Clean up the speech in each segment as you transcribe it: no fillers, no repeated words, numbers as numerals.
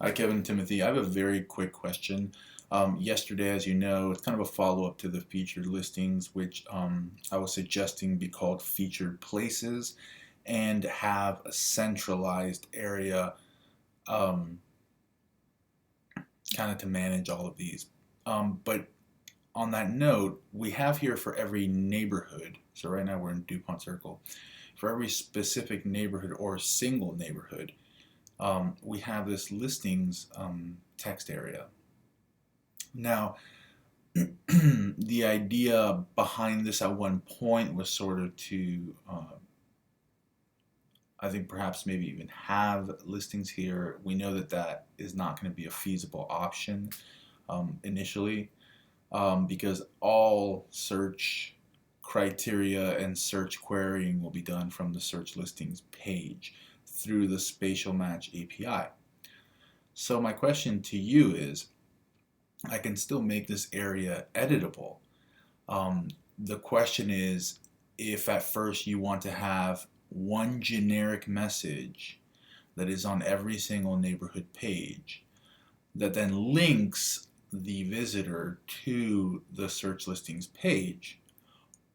Hi, Kevin and Timothy. I have a very quick question. Yesterday, as you know, it's kind of a follow-up to the featured listings, which I was suggesting be called featured places and have a centralized area um, kind of to manage all of these. But on that note, we have here for every neighborhood, so right now we're in DuPont Circle, for every specific neighborhood or single neighborhood, we have this listings text area. Now, the idea behind this at one point was sort of to, I think perhaps maybe even have listings here. We know that that is not going to be a feasible option initially because all search criteria and search querying will be done from the search listings page through the Spatial Match API. So my question to you is, I can still make this area editable. Um, the question is if at first you want to have one generic message that is on every single neighborhood page that then links the visitor to the search listings page,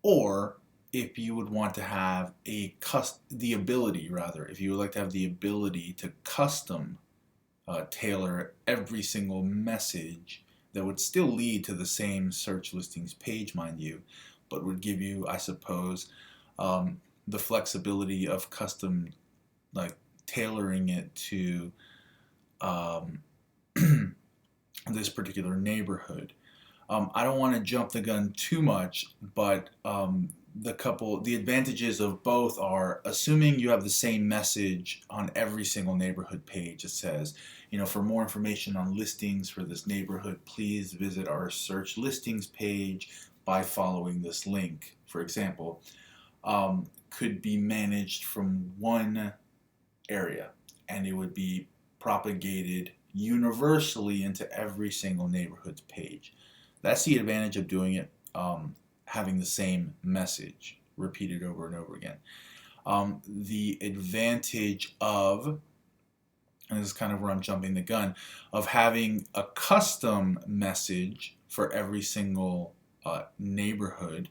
or if you would want to have the ability, rather, if you would like to have the ability to custom tailor every single message that would still lead to the same search listings page, mind you, but would give you, I suppose, the flexibility of custom, like tailoring it to um, this particular neighborhood. I don't want to jump the gun too much, but the advantages of both are assuming you have the same message on every single neighborhood page. It says, for more information on listings for this neighborhood, please visit our search listings page by following this link, for example, could be managed from one area, and it would be propagated universally into every single neighborhood's page. That's the advantage of doing it, having the same message repeated over and over again. The advantage of, and this is kind of where I'm jumping the gun, of having a custom message for every single neighborhood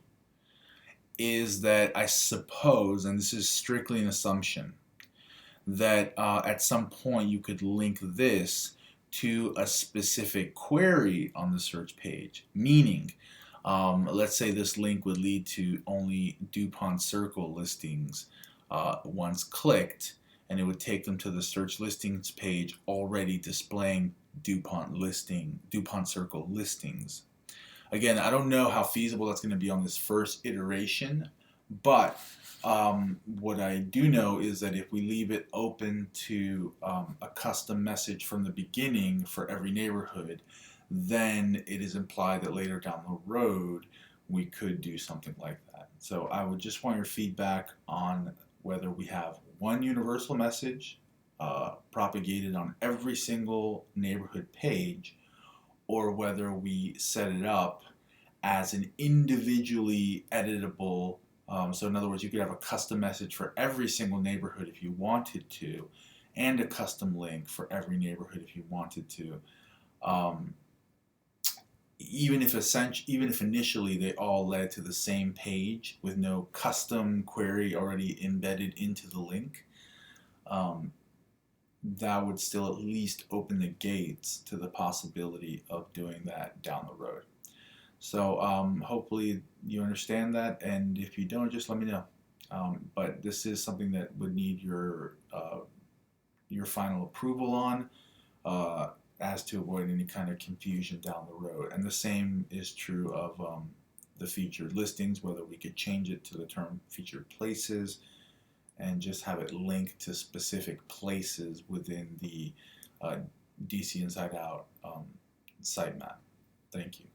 is that I suppose, and this is strictly an assumption, that at some point you could link this to a specific query on the search page. Meaning, let's say this link would lead to only DuPont Circle listings once clicked, and it would take them to the search listings page already displaying DuPont Circle listings. Again, I don't know how feasible that's going to be on this first iteration, but what I do know is that if we leave it open to a custom message from the beginning for every neighborhood, then it is implied that later down the road we could do something like that. So I would just want your feedback on whether we have one universal message propagated on every single neighborhood page, or whether we set it up as an individually editable. So in other words, you could have a custom message for every single neighborhood if you wanted to, and a custom link for every neighborhood if you wanted to. Even if initially they all led to the same page with no custom query already embedded into the link, that would still at least open the gates to the possibility of doing that down the road. So hopefully you understand that, and if you don't, just let me know. But this is something that would need your final approval on, as to avoid any kind of confusion down the road. And the same is true of the featured listings, whether we could change it to the term featured places and just have it linked to specific places within the DC Inside Out sitemap. Thank you.